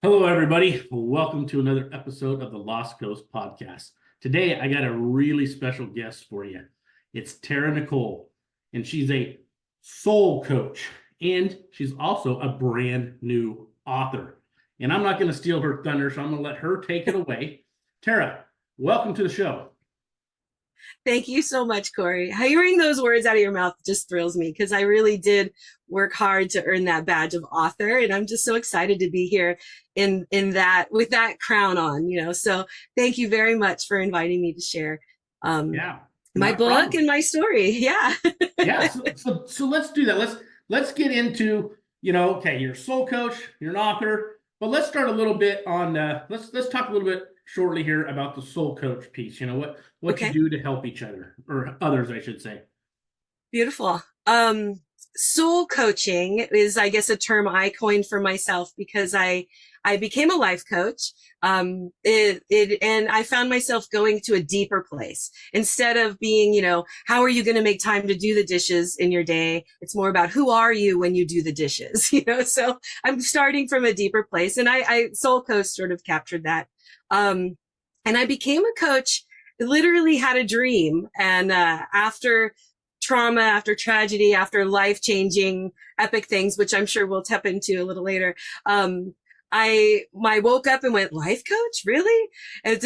Hello, everybody. Welcome to another episode of the Lost Coast podcast. Today, I got a really special guest for you. It's Tara Nicolle, and she's a soul coach, and she's also a brand new author. And I'm not going to steal her thunder, so I'm going to let her take it away. Tara, welcome to the show. Thank you so much, Corey. Hearing those words out of your mouth just thrills me because I really did work hard to earn that badge of author. And I'm just so excited to be here in that with that crown on. So thank you very much for inviting me to share um, Yeah, my not a book problem. and my story. Yeah. Yeah, so let's do that. Let's get into, okay, you're a soul coach, you're an author, but let's start a little bit on let's talk a little bit shortly here about the soul coach piece. What you Okay. do to help each other or others, I should say. Beautiful. Soul coaching is, I guess, a term I coined for myself because I became a life coach. And I found myself going to a deeper place instead of being, how are you going to make time to do the dishes in your day? It's more about who are you when you do the dishes, So I'm starting from a deeper place, and I soul coach sort of captured that. And I became a coach. Literally had a dream, and after trauma, after tragedy, after life changing epic things, which I'm sure we'll tap into a little later. I woke up and went, life coach, really? And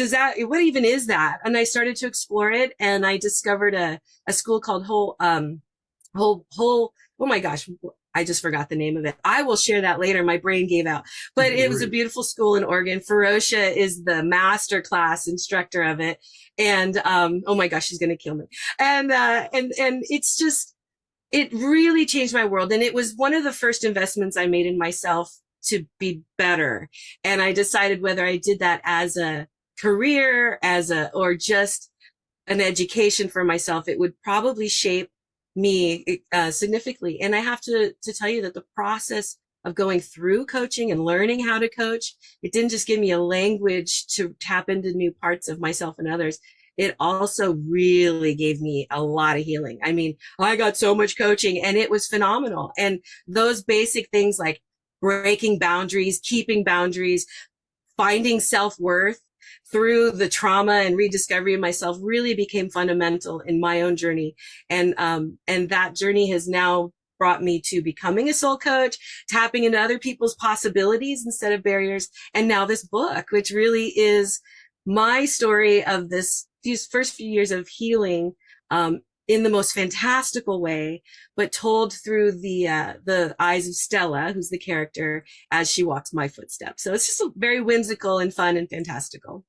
what even is that? And I started to explore it, and I discovered a school called oh my gosh, I just forgot the name of it. I will share that later. My brain gave out, but No it was a worries. beautiful school in Oregon. Ferocia is the master class instructor of it. And, oh my gosh, she's going to kill me. And it's just, it really changed my world. And it was one of the first investments I made in myself to be better. And I decided whether I did that as a career, or just an education for myself, it would probably shape me significantly. And I have to tell you that the process of going through coaching and learning how to coach, it didn't just give me a language to tap into new parts of myself and others. It also really gave me a lot of healing. I mean, I got so much coaching and it was phenomenal. And those basic things like breaking boundaries, keeping boundaries, finding self-worth through the trauma and rediscovery of myself really became fundamental in my own journey. And that journey has now brought me to becoming a soul coach, tapping into other people's possibilities instead of barriers. And now this book, which really is my story of these first few years of healing, in the most fantastical way, but told through the eyes of Stella, who's the character, as she walks my footsteps. So it's just very whimsical and fun and fantastical.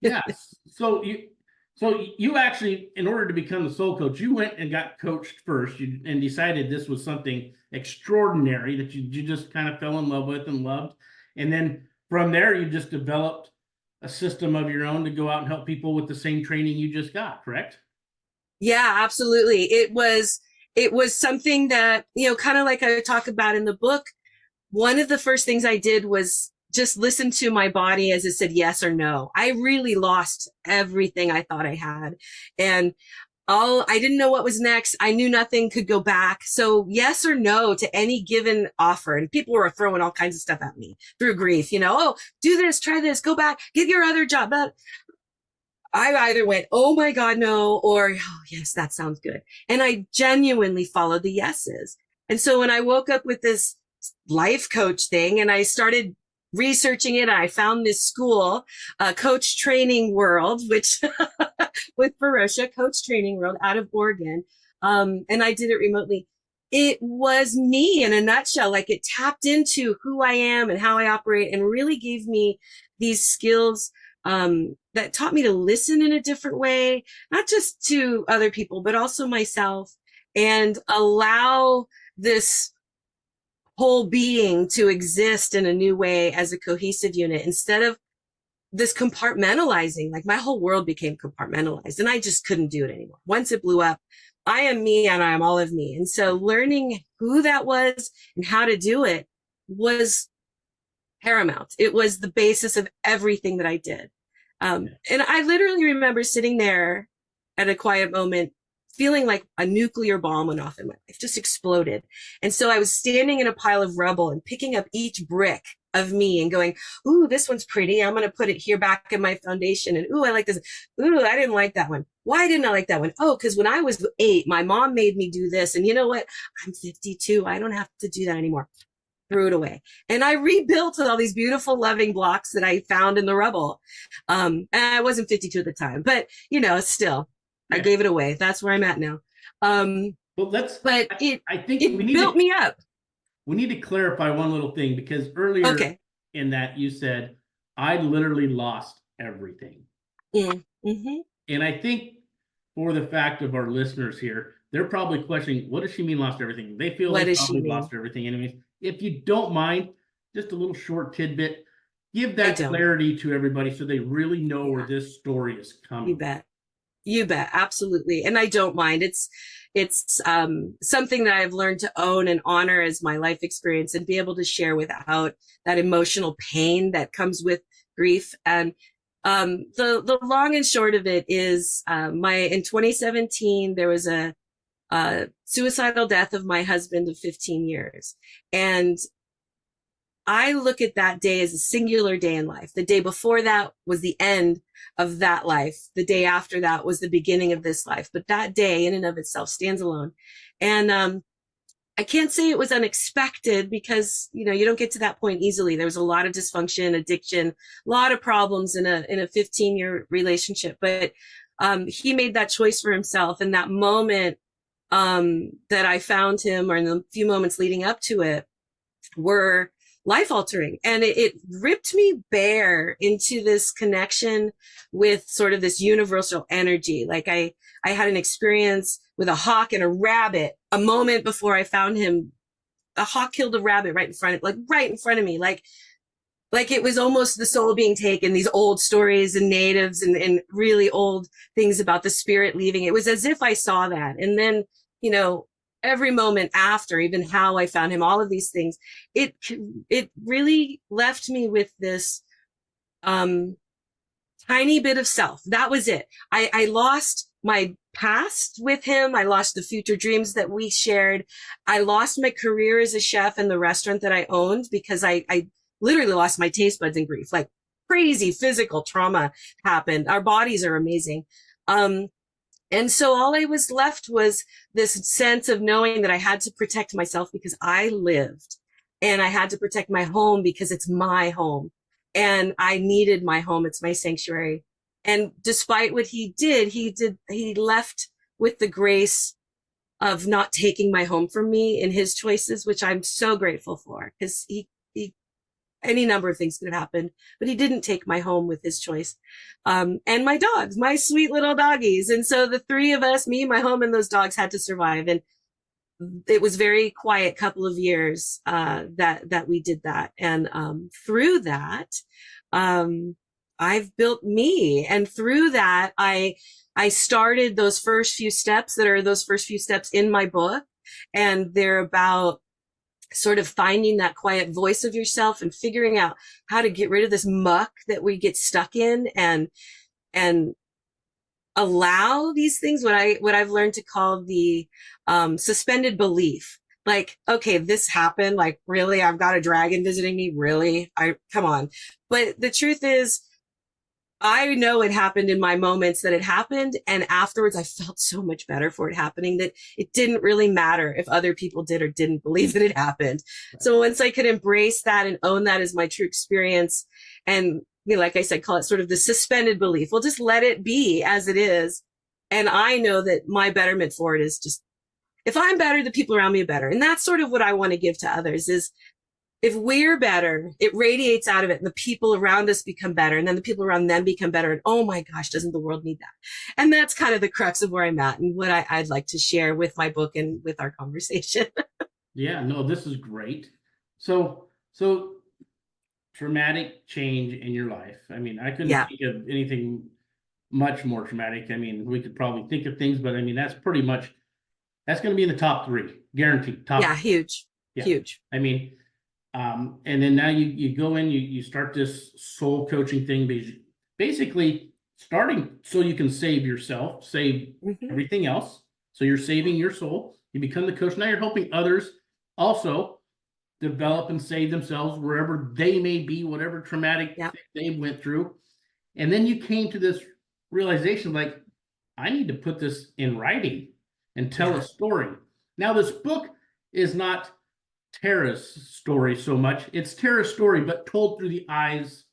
Yeah. So you actually, in order to become the soul coach, you went and got coached first, and decided this was something extraordinary that you just kind of fell in love with and loved, and then from there you just developed a system of your own to go out and help people with the same training you just got, correct? Yeah, absolutely. It was something that, kind of like I talk about in the book. One of the first things I did was just listen to my body as it said yes or no. I really lost everything I thought I had. And I didn't know what was next. I knew nothing could go back. So yes or no to any given offer. And people were throwing all kinds of stuff at me through grief, oh, do this, try this, go back, get your other job. But I either went, oh my God, no, or oh, yes, that sounds good. And I genuinely followed the yeses. And so when I woke up with this life coach thing and I started researching it, I found this school, Coach Training World, which with Ferocia, Coach Training World out of Oregon. And I did it remotely. It was me in a nutshell. Like, it tapped into who I am and how I operate and really gave me these skills that taught me to listen in a different way, not just to other people, but also myself, and allow this whole being to exist in a new way as a cohesive unit instead of this compartmentalizing. Like, my whole world became compartmentalized and I just couldn't do it anymore. Once it blew up, I am me and I am all of me. And so learning who that was and how to do it was paramount. It was the basis of everything that I did. And I literally remember sitting there at a quiet moment feeling like a nuclear bomb went off in my life, just exploded. And so I was standing in a pile of rubble and picking up each brick of me and going, ooh, this one's pretty. I'm going to put it here back in my foundation. And ooh, I like this. Ooh, I didn't like that one. Why didn't I like that one? Oh, because when I was 8, my mom made me do this. And you know what? I'm 52. I don't have to do that anymore. Threw it away. And I rebuilt all these beautiful, loving blocks that I found in the rubble. And I wasn't 52 at the time, but still, I gave it away. That's where I'm at now. Well, but I think it built me up. We need to clarify one little thing, because earlier in that you said, I literally lost everything. Mm-hmm. And I think for the fact of our listeners here, they're probably questioning, what does she mean lost everything? They feel they probably lost everything anyways. If you don't mind, just a little short tidbit, give that clarity to everybody so they really know where this story is coming. You bet. Absolutely. And I don't mind. It's something that I've learned to own and honor as my life experience and be able to share without that emotional pain that comes with grief. And the long and short of it is in 2017, there was a suicidal death of my husband of 15 years. And I look at that day as a singular day in life. The day before that was the end of that life. The day after that was the beginning of this life. But that day in and of itself stands alone. And I can't say it was unexpected, because, you don't get to that point easily. There was a lot of dysfunction, addiction, a lot of problems in a 15-year relationship. But he made that choice for himself. And that moment that I found him, or in the few moments leading up to it, were life altering. And it ripped me bare into this connection with sort of this universal energy. Like I had an experience with a hawk and a rabbit a moment before I found him. A hawk killed a rabbit right in front of me. Like it was almost the soul being taken, these old stories and natives and really old things about the spirit leaving. It was as if I saw that. And then, every moment after, even how I found him, all of these things, it really left me with this tiny bit of self. That was it. I lost my past with him. I lost the future dreams that we shared. I lost my career as a chef in the restaurant that I owned, because I literally lost my taste buds in grief. Like crazy physical trauma happened. Our bodies are amazing. And so all I was left was this sense of knowing that I had to protect myself because I lived, and I had to protect my home because it's my home, and I needed my home. It's my sanctuary. And despite what he left with the grace of not taking my home from me in his choices, which I'm so grateful for, because he any number of things could have happened, but he didn't take my home with his choice. And my dogs, my sweet little doggies. And so the three of us, me, my home, and those dogs had to survive. And it was very quiet couple of years that we did that. And through that, I've built me. And through that, I started those first few steps in my book. And they're about sort of finding that quiet voice of yourself and figuring out how to get rid of this muck that we get stuck in, and allow these things, what I've learned to call the suspended belief. Like, okay, this happened. Like, really, I've got a dragon visiting me. Really? Come on. But the truth is, I know it happened in my moments that it happened. And afterwards, I felt so much better for it happening, that it didn't really matter if other people did or didn't believe that it happened. Right. So once I could embrace that and own that as my true experience, and like I said, call it sort of the suspended belief. We'll just let it be as it is. And I know that my betterment for it is just, if I'm better, the people around me are better. And that's sort of what I want to give to others is, if we're better, it radiates out of it, and the people around us become better, and then the people around them become better. And oh my gosh, doesn't the world need that? And that's kind of the crux of where I'm at and what I'd like to share with my book and with our conversation. Yeah, no, this is great. So traumatic change in your life. I mean, I couldn't think of anything much more traumatic. I mean, we could probably think of things, but I mean, that's going to be in the top 3, guaranteed. Huge. I mean, and then now you go in, you start this soul coaching thing, basically starting so you can save yourself, save everything else, So you're saving your soul. You become the coach. Now you're helping others also develop and save themselves wherever they may be, whatever traumatic thing they went through. And then you came to this realization, like, I need to put this in writing and tell a story. Now, this book is not Tara's story so much. It's Tara's story, but told through the eyes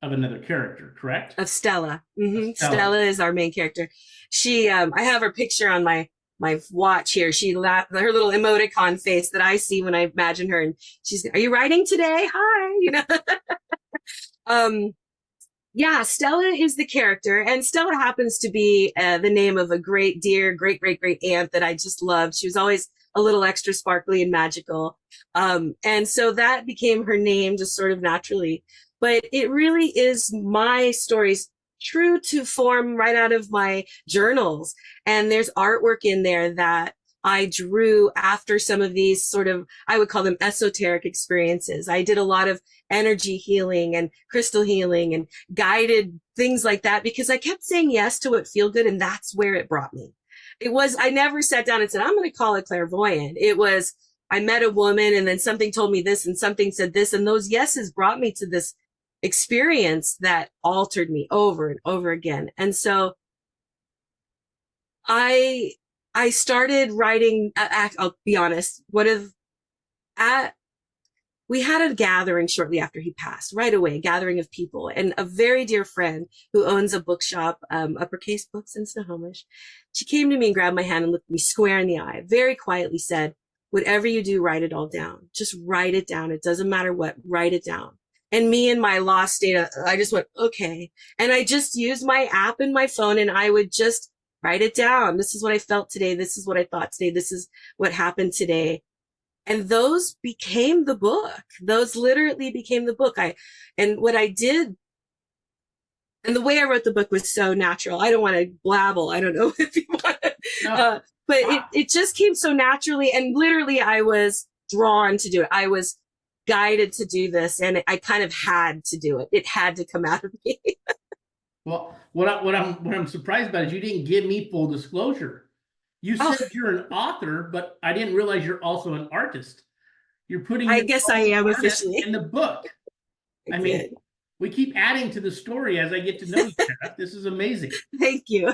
of another character, correct? Of Stella. Mm-hmm. Stella is our main character. She, I have her picture on my watch here. Her little emoticon face that I see when I imagine her, and she's, are you writing today? Hi, you know. Yeah, Stella is the character, and Stella happens to be the name of a great great aunt that I just loved. She was always a little extra sparkly and magical. And so that became her name just sort of naturally. But it really is my stories, true to form, right out of my journals. And there's artwork in there that I drew after some of these sort of, I would call them esoteric experiences. I did a lot of energy healing and crystal healing and guided things like that because I kept saying yes to what feel good. And that's where it brought me. I never sat down and said, I'm going to call it clairvoyant. It was, I met a woman and then something told me this and something said this. And those yeses brought me to this experience that altered me over and over again. And so I started writing, I'll be honest, we had a gathering shortly after he passed, right away, a gathering of people, and a very dear friend who owns a bookshop, Uppercase Books in Snohomish. She came to me and grabbed my hand and looked me square in the eye, very quietly said, whatever you do, write it all down. Just write it down. It doesn't matter what, write it down. And me in my lost state, I just went, okay. And I just used my app in my phone and I would just write it down. This is what I felt today. This is what I thought today. This is what happened today. And those became the book. Those literally became the book. And what I did, and the way I wrote the book was so natural. I don't want to blabble. I don't know if you want to, no. But it just came so naturally. And literally I was drawn to do it. I was guided to do this, and I kind of had to do it. It had to come out of me. Well, what I'm surprised about is you didn't give me full disclosure. You said you're an author, but I didn't realize you're also an artist. You're putting I guess I am officially in the book. I mean, we keep adding to the story as I get to know you, Tara. This is amazing. Thank you.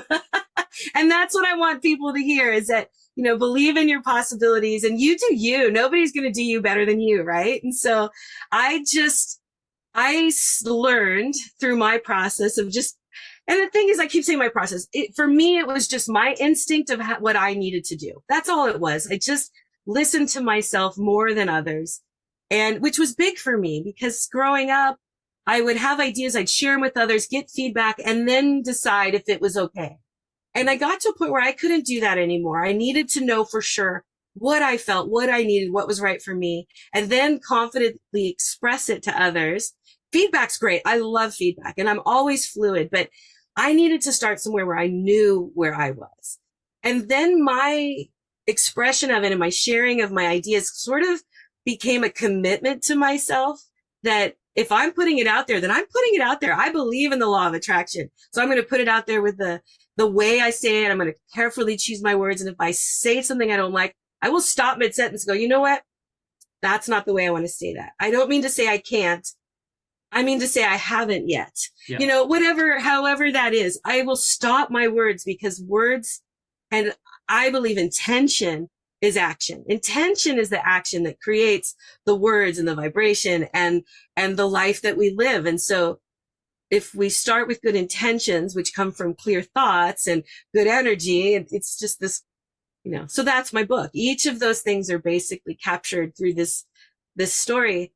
And that's what I want people to hear is that, you know, believe in your possibilities and you do you. Nobody's going to do you better than you, right? And so I learned through my process of just, and the thing is, I keep saying my process. For me, it was just my instinct of what I needed to do. That's all it was. I just listened to myself more than others, and which was big for me because growing up, I would have ideas, I'd share them with others, get feedback, and then decide if it was okay. And I got to a point where I couldn't do that anymore. I needed to know for sure what I felt, what I needed, what was right for me, and then confidently express it to others. Feedback's great. I love feedback and I'm always fluid, but I needed to start somewhere where I knew where I was. And then my expression of it and my sharing of my ideas sort of became a commitment to myself that if I'm putting it out there, then I'm putting it out there. I believe in the law of attraction. So I'm going to put it out there with the way I say it. I'm going to carefully choose my words. And if I say something I don't like, I will stop mid-sentence and go, you know what? That's not the way I want to say that. I don't mean to say I can't. I mean to say I haven't yet. Yeah. You know, however that is, I will stop my words because words, and I believe intention is action. Intention is the action that creates the words and the vibration and the life that we live. And so if we start with good intentions, which come from clear thoughts and good energy, it's just this, you know, so that's my book. Each of those things are basically captured through this story.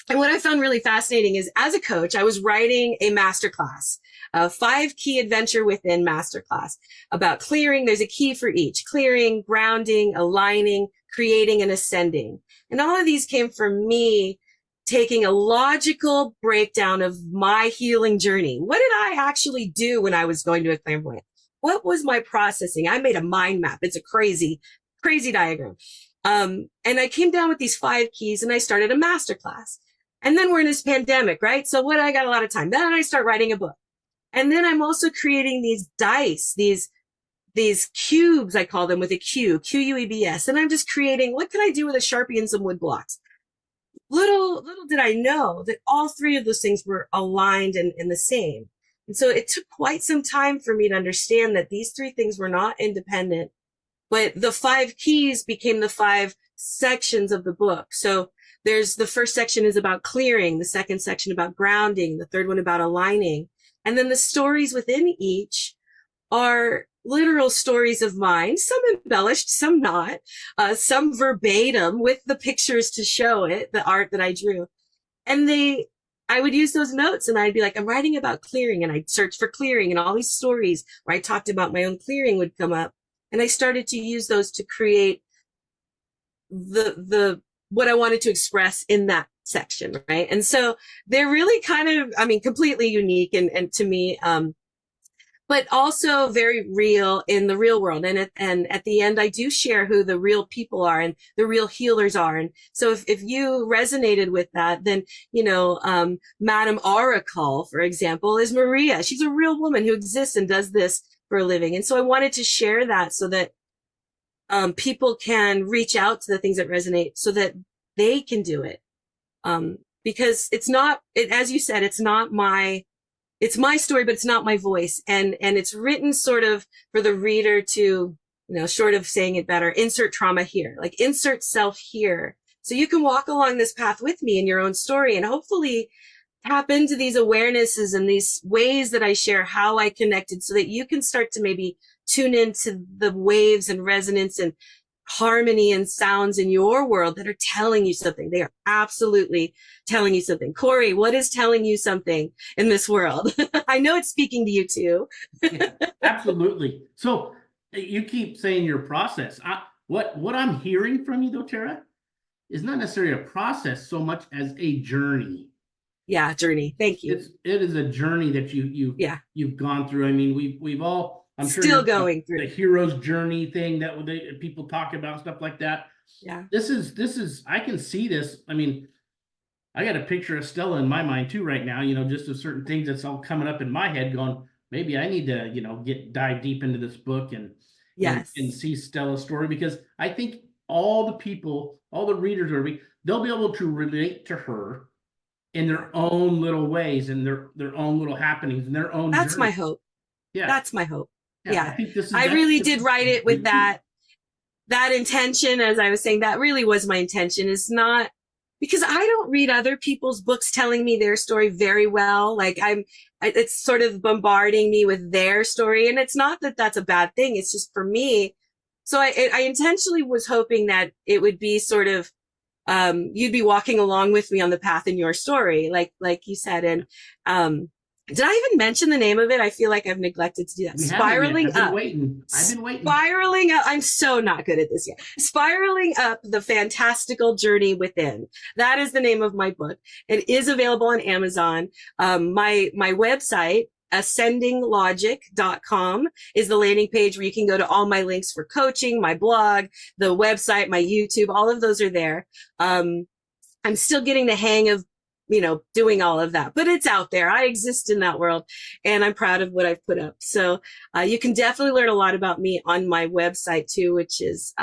And what I found really fascinating is as a coach, I was writing a masterclass, a 5 key adventure within masterclass about clearing. There's a key for each: clearing, grounding, aligning, creating, and ascending. And all of these came from me taking a logical breakdown of my healing journey. What did I actually do when I was going to a clairvoyant? What was my processing? I made a mind map. It's a crazy, crazy diagram. And I came down with these 5 keys and I started a masterclass. And then we're in this pandemic, right? So I got a lot of time. Then I start writing a book. And then I'm also creating these dice, these these cubes, I call them, with a Q, QUEBS. And I'm just creating, what can I do with a Sharpie and some wood blocks? Little did I know that all three of those things were aligned and the same. And so it took quite some time for me to understand that these three things were not independent, but the 5 keys became the 5 sections of the book. So there's the first section is about clearing, the second section about grounding, the third one about aligning. And then the stories within each are literal stories of mine, some embellished, some not, some verbatim with the pictures to show it, the art that I drew. And I would use those notes and I'd be like, I'm writing about clearing, and I'd search for clearing, and all these stories where I talked about my own clearing would come up. And I started to use those to create the what I wanted to express in that section, right? And so they're really kind of, I mean, completely unique and to me, but also very real in the real world. And at the end, I do share who the real people are and the real healers are. And so if you resonated with that, then, Madame Oracle, for example, is Maria. She's a real woman who exists and does this for a living. And so I wanted to share that so that people can reach out to the things that resonate so that they can do it. Because as you said, it's my story, but it's not my voice. And it's written sort of for the reader to, short of saying it better, insert trauma here, like insert self here. So you can walk along this path with me in your own story and hopefully tap into these awarenesses and these ways that I share how I connected so that you can start to maybe tune into the waves and resonance and harmony and sounds in your world that are telling you something. They are absolutely telling you something. Corey, what is telling you something in this world? I know it's speaking to you too. Yeah, absolutely. So you keep saying your process. What I'm hearing from you though, Tara, is not necessarily a process so much as a journey. Yeah, journey. Thank you. It is a journey that you've gone through. I mean, we've all, I'm sure still going through the hero's journey thing that people talk about, stuff like that. Yeah. This is, I can see this. I mean, I got a picture of Stella in my mind too right now, just of certain things that's all coming up in my head going, maybe I need to, dive deep into this book and see Stella's story, because I think all the readers they'll be able to relate to her in their own little ways and their own little happenings and their own That's journey. my hope. Yeah. That's my hope. Yeah. I really did write it with that intention. As I was saying, that really was my intention, is not because I don't read other people's books telling me their story very well. Like it's sort of bombarding me with their story. And it's not that that's a bad thing. It's just for me. So I intentionally was hoping that it would be sort of, you'd be walking along with me on the path in your story, like you said. And, did I even mention the name of it? I feel like I've neglected to do that. Spiraling Up. I've been waiting. Spiraling Up. I'm so not good at this yet. Spiraling Up, the Fantastical Journey Within. That is the name of my book. It is available on Amazon. My website, ascendinglogic.com, is the landing page where you can go to all my links for coaching, my blog, the website, my YouTube. All of those are there. I'm still getting the hang of doing all of that, but it's out there. I exist in that world and I'm proud of what I've put up. So you can definitely learn a lot about me on my website too, which is,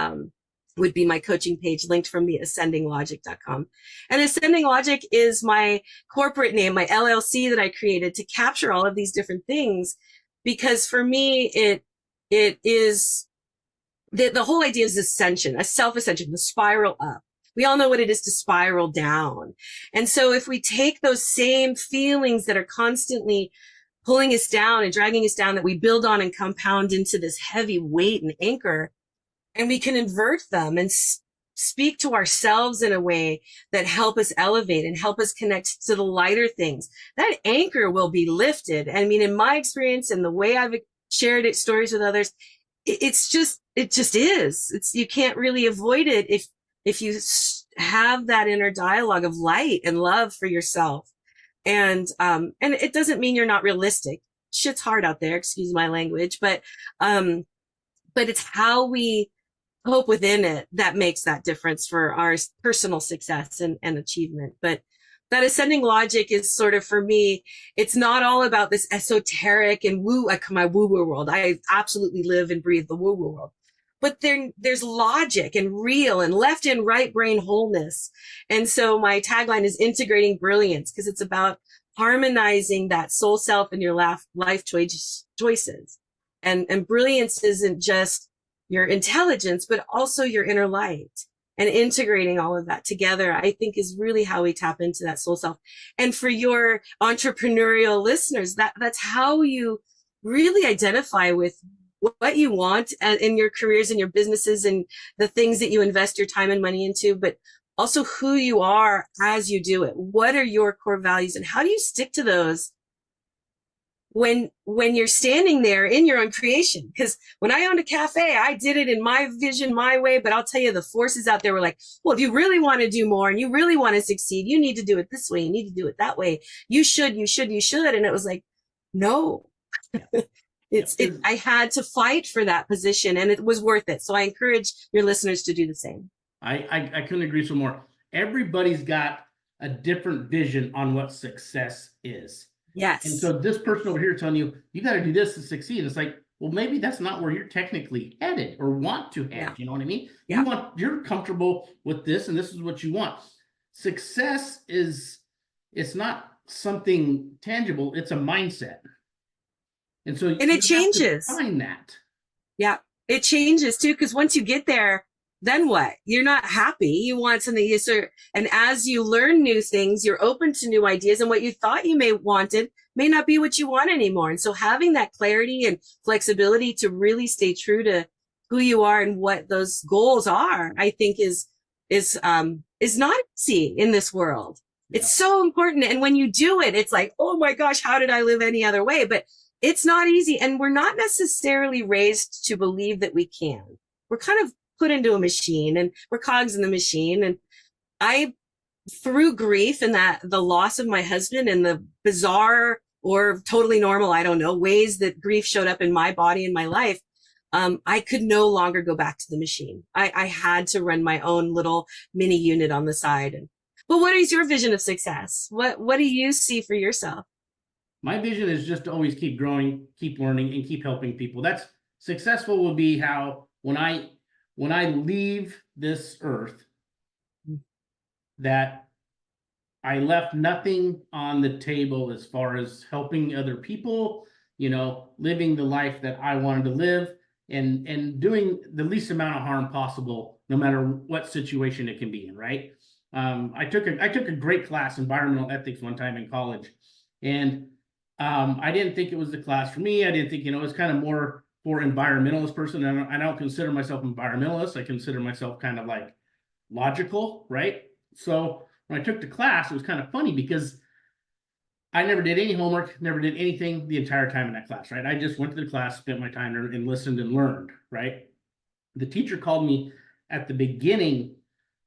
would be my coaching page linked from the ascendinglogic.com. And Ascending Logic is my corporate name, my LLC that I created to capture all of these different things. Because for me, it is the whole idea is ascension, a self-ascension, the spiral up. We all know what it is to spiral down. And so if we take those same feelings that are constantly pulling us down and dragging us down, that we build on and compound into this heavy weight and anchor, and we can invert them and speak to ourselves in a way that help us elevate and help us connect to the lighter things, that anchor will be lifted. I mean, in my experience and the way I've shared it, stories with others, it just is. You can't really avoid it if you have that inner dialogue of light and love for yourself. And it doesn't mean you're not realistic. Shit's hard out there, excuse my language, but it's how we hope within it that makes that difference for our personal success and achievement. But that ascending logic is sort of, for me, it's not all about this esoteric and woo, like my woo woo world. I absolutely live and breathe the woo woo world. But there's logic and real and left and right brain wholeness. And so my tagline is integrating brilliance, because it's about harmonizing that soul self and your life choices. And brilliance isn't just your intelligence, but also your inner light. And integrating all of that together, I think, is really how we tap into that soul self. And for your entrepreneurial listeners, that's how you really identify with what you want in your careers and your businesses and the things that you invest your time and money into, but also who you are as you do it. What are your core values, and how do you stick to those when you're standing there in your own creation? Because when I owned a cafe, I did it in my vision, my way. But I'll tell you, the forces out there were like, well, if you really want to do more and you really want to succeed, you need to do it this way. You need to do it that way. You should. And it was like, no, I had to fight for that position, and it was worth it. So I encourage your listeners to do the same. I couldn't agree so more. Everybody's got a different vision on what success is. Yes. And so this person over here telling you, you got to do this to succeed. It's like, well, maybe that's not where you're technically headed or want to head. Yeah. You know what I mean? Yeah. You're comfortable with this, and this is what you want. Success it's not something tangible. It's a mindset. And so it changes. Find that. Yeah. It changes too. Because once you get there, then what? You're not happy. You want something. And as you learn new things, you're open to new ideas, and what you thought you may wanted may not be what you want anymore. And so having that clarity and flexibility to really stay true to who you are and what those goals are, I think is not easy in this world. Yeah. It's so important. And when you do it, it's like, oh my gosh, how did I live any other way? But it's not easy. And we're not necessarily raised to believe that we can. We're kind of put into a machine, and we're cogs in the machine. And through grief and the loss of my husband and the bizarre or totally normal, I don't know, ways that grief showed up in my body and my life, I could no longer go back to the machine. I had to run my own little mini unit on the side. But what is your vision of success? What do you see for yourself? My vision is just to always keep growing, keep learning, and keep helping people. That's successful will be how when I leave this earth, that I left nothing on the table as far as helping other people, living the life that I wanted to live, and doing the least amount of harm possible, no matter what situation it can be in, right? I took a great class, environmental ethics, one time in college, and I didn't think it was the class for me. I didn't think, it's kind of more for environmentalist person. I don't consider myself environmentalist. I consider myself kind of like logical, right? So when I took the class, it was kind of funny because I never did any homework, never did anything the entire time in that class, right? I just went to the class, spent my time there, and listened and learned, right? The teacher called me at the beginning,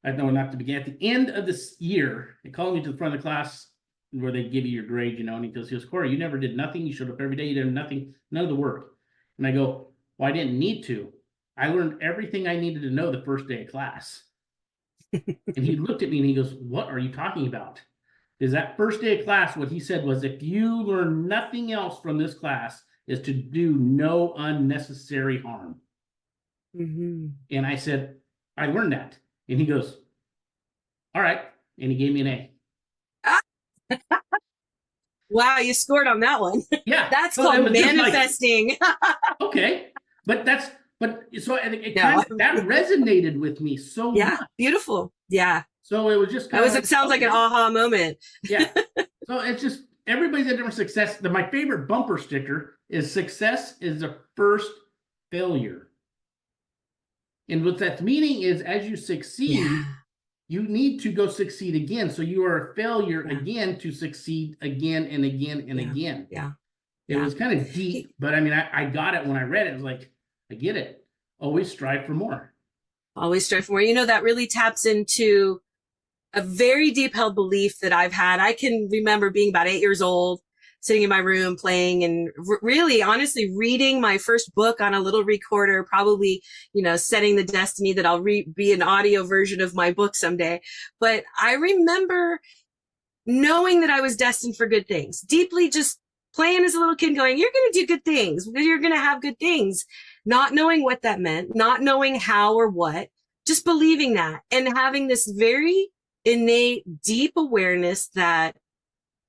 no, not the beginning, at the end of this year. They called me to the front of the class where they give you your grade, and he goes, Corey, you never did nothing. You showed up every day. You did nothing, none of the work. And I go, well, I didn't need to. I learned everything I needed to know the first day of class. And he looked at me and he goes, what are you talking about? Because that first day of class, what he said was, if you learn nothing else from this class, is to do no unnecessary harm. Mm-hmm. And I said, I learned that. And he goes, all right. And he gave me an A. Wow, you scored on that one. Yeah. That's called manifesting. Like, okay. But that resonated with me so much. Yeah, beautiful. Yeah. So it was just it sounds like an aha moment. Yeah. So it's just, everybody's had different success. My favorite bumper sticker is success is the first failure. And what that's meaning is, as you succeed, you need to go succeed again. So you are a failure again to succeed again and again and again. Yeah. It was kind of deep, but I mean, I got it when I read it. It was like, I get it. Always strive for more. Always strive for more. That really taps into a very deep held belief that I've had. I can remember being about 8 years old, sitting in my room playing and really honestly reading my first book on a little recorder, probably, setting the destiny that I'll be an audio version of my book someday. But I remember knowing that I was destined for good things, deeply just playing as a little kid going, you're going to do good things. You're going to have good things. Not knowing what that meant, not knowing how or what, just believing that and having this very innate, deep awareness that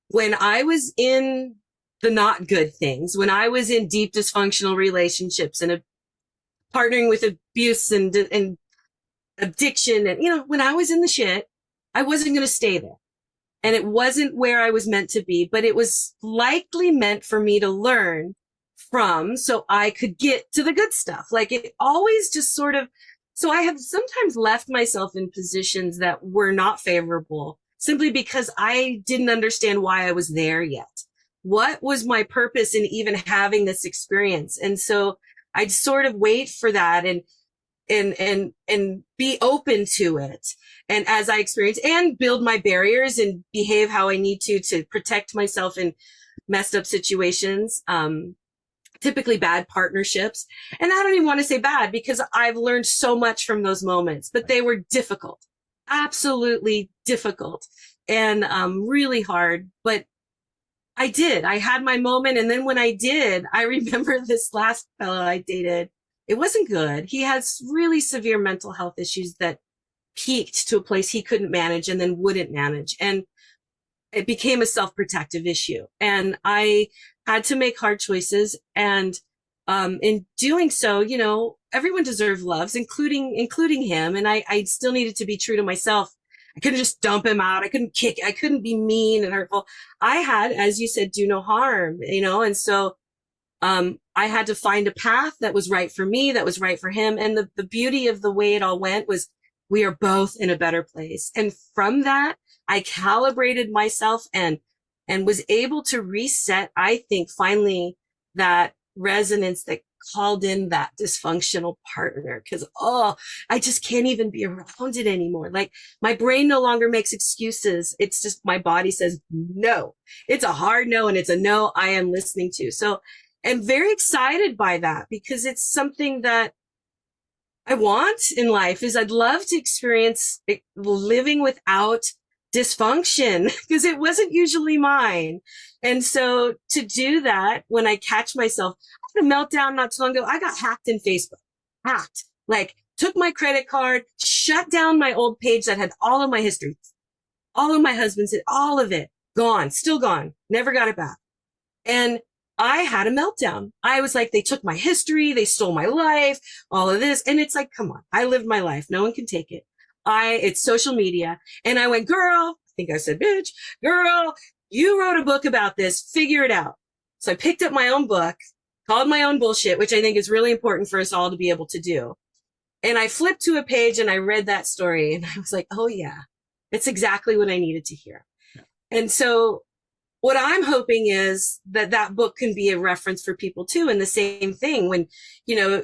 when I was in the not good things, when I was in deep dysfunctional relationships and partnering with abuse and addiction, and, you know, when I was in the shit, I wasn't going to stay there. And it wasn't where I was meant to be, but it was likely meant for me to learn from so I could get to the good stuff. Like it always just sort of, so I have sometimes left myself in positions that were not favorable simply because I didn't understand why I was there yet. What was my purpose in even having this experience? And so I'd sort of wait for that and be open to it. And as I experience and build my barriers and behave how I need to protect myself in messed up situations, typically bad partnerships. And I don't even want to say bad because I've learned so much from those moments, but they were difficult, absolutely difficult and really hard. But I had my moment. And then when I did, I remember this last fellow I dated. It wasn't good. He has really severe mental health issues that peaked to a place he couldn't manage and then wouldn't manage. And it became a self-protective issue. And I had to make hard choices. And in doing so, you know, everyone deserved loves, including him. And I still needed to be true to myself. I couldn't just dump him out. I couldn't be mean and hurtful. I had, as you said, do no harm, you know, and so I had to find a path that was right for me, that was right for him. And the beauty of the way it all went was we are both in a better place. And from that, I calibrated myself and was able to reset, I think, finally, that resonance that called in that dysfunctional partner. Cause, I just can't even be around it anymore. Like my brain no longer makes excuses. It's just my body says no. It's a hard no, and it's a no I am listening to. So I'm very excited by that because it's something that I want in life. Is I'd love to experience living without dysfunction because it wasn't usually mine. And so to do that, when I catch myself, I had a meltdown not too long ago. I got hacked in Facebook, like took my credit card, shut down my old page that had all of my history, all of my husband's, all of it gone, still gone, never got it back. And I had a meltdown. I was like, they took my history, they stole my life, all of this. And it's like, come on, I lived my life. No one can take it. It's social media. And I went, girl, I think I said, bitch, girl, you wrote a book about this, figure it out. So I picked up my own book, called my own bullshit, which I think is really important for us all to be able to do. And I flipped to a page and I read that story and I was like, oh yeah, it's exactly what I needed to hear. Yeah. And so what I'm hoping is that book can be a reference for people too. And the same thing when, you know,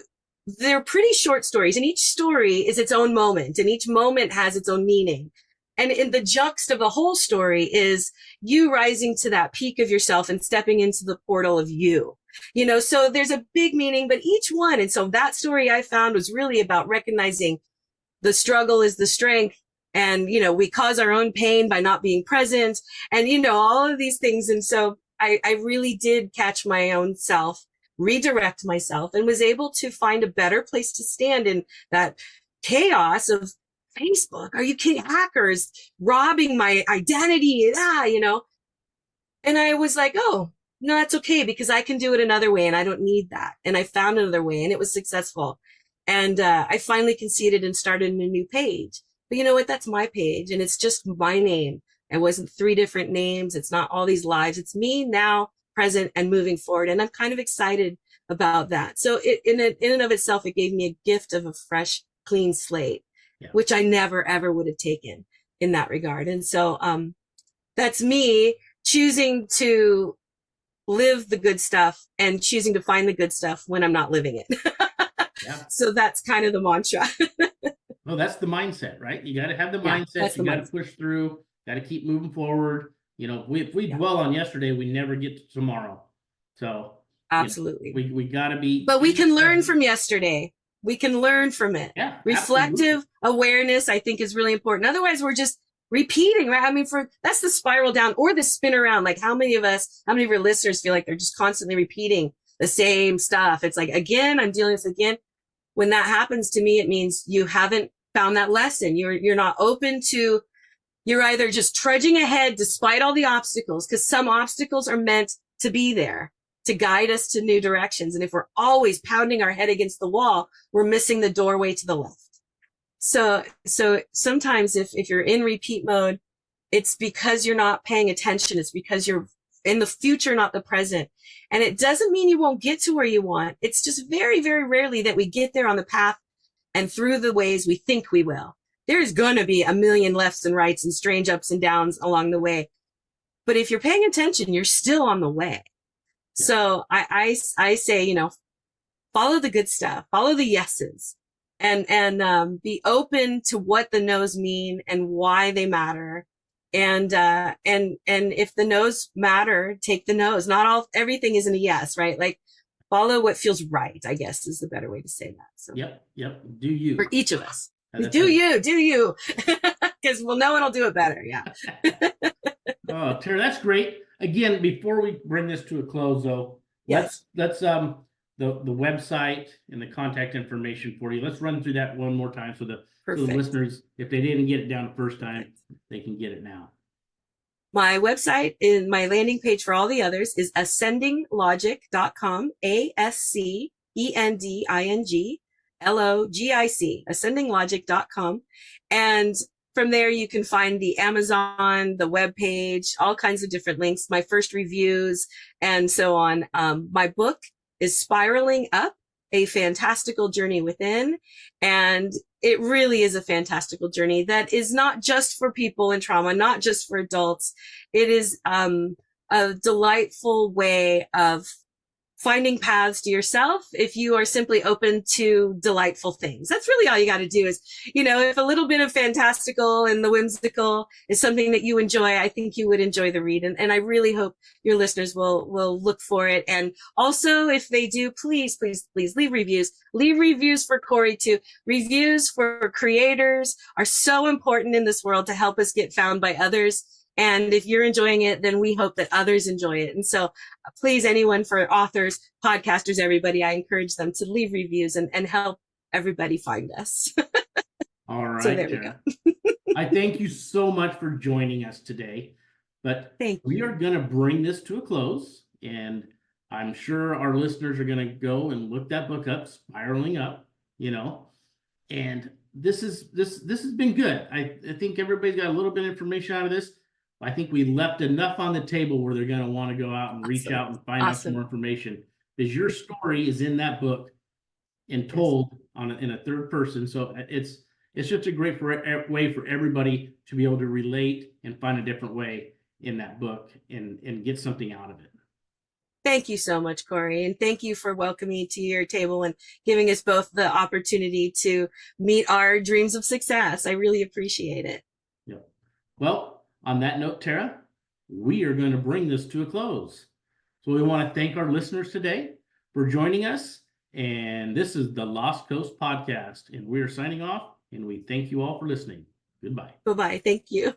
they're pretty short stories and each story is its own moment and each moment has its own meaning. And in the juxt of the whole story is you rising to that peak of yourself and stepping into the portal of you, you know, so there's a big meaning, but each one. And so that story I found was really about recognizing the struggle is the strength. And, you know, we cause our own pain by not being present and, you know, all of these things. And so I really did catch my own self, redirect myself, and was able to find a better place to stand in that chaos of Facebook. Are you kidding? Hackers robbing my identity, you know? And I was like, oh, no, that's okay because I can do it another way and I don't need that. And I found another way and it was successful. And I finally conceded and started a new page. But you know what? That's my page and it's just my name. It wasn't 3 different names. It's not all these lives. It's me now, present and moving forward. And I'm kind of excited about that. So in and of itself, it gave me a gift of a fresh, clean slate, yeah, which I never, ever would have taken in that regard. And so that's me choosing to live the good stuff and choosing to find the good stuff when I'm not living it. Yeah. So that's kind of the mantra. Well, that's the mindset, right? You got to have the mindset. You got to push through, got to keep moving forward. You know, if we dwell on yesterday, we never get to tomorrow. So absolutely, you know, we got to be. But we can learn from yesterday. We can learn from it. Yeah, reflective awareness, I think, is really important. Otherwise, we're just repeating, right? I mean, that's the spiral down or the spin around. Like how many of your listeners feel like they're just constantly repeating the same stuff? It's like, again, I'm dealing with this again. When that happens to me, it means you haven't found that lesson. You're not open to, you're either just trudging ahead despite all the obstacles, because some obstacles are meant to be there to guide us to new directions. And if we're always pounding our head against the wall, we're missing the doorway to the left. So sometimes if you're in repeat mode, it's because you're not paying attention. It's because you're in the future, not the present. And it doesn't mean you won't get to where you want. It's just very, very rarely that we get there on the path and through the ways we think we will. There's going to be a million lefts and rights and strange ups and downs along the way. But if you're paying attention, you're still on the way. Yeah. So I say, follow the good stuff, follow the yeses, and be open to what the no's mean and why they matter. And if the no's matter, take the no's. Not everything isn't a yes, right? Like follow what feels right, I guess is the better way to say that. So Yep. Do you. For each of us. Do you. Because no one will do it better. Yeah. Oh, Tara, that's great. Again, before we bring this to a close though, yes. let's the website and the contact information for you. Let's run through that one more time so the listeners, if they didn't get it down the first time, they can get it now. My website and my landing page for all the others is ascendinglogic.com, ASCENDINGLOGIC, ascendinglogic.com. And from there, you can find the Amazon, the webpage, all kinds of different links, my first reviews, and so on. My book is Spiraling Up, A Fantastical Journey Within. And it really is a fantastical journey that is not just for people in trauma, not just for adults. It is a delightful way of finding paths to yourself if you are simply open to delightful things. That's really all you got to do is, if a little bit of fantastical and the whimsical is something that you enjoy, I think you would enjoy the read. And I really hope your listeners will look for it. And also, if they do, please leave reviews. Leave reviews for Corey too. Reviews for creators are so important in this world to help us get found by others. And if you're enjoying it, then we hope that others enjoy it. And so please, anyone, for authors, podcasters, everybody, I encourage them to leave reviews and help everybody find us. All right. So there we go. I thank you so much for joining us today. But we are going to bring this to a close. And I'm sure our listeners are going to go and look that book up, Spiraling Up, and this has been good. I think everybody's got a little bit of information out of this. I think we left enough on the table where they're going to want to go out and reach out and find out some more information, because your story is in that book and told in a third person. So it's just a great way for everybody to be able to relate and find a different way in that book and get something out of it. Thank you so much, Corey. And thank you for welcoming me to your table and giving us both the opportunity to meet our dreams of success. I really appreciate it. Yeah. Well, on that note, Tara, we are going to bring this to a close. So we want to thank our listeners today for joining us. And this is the Lost Coast Podcast. And we are signing off. And we thank you all for listening. Goodbye. Bye-bye. Thank you.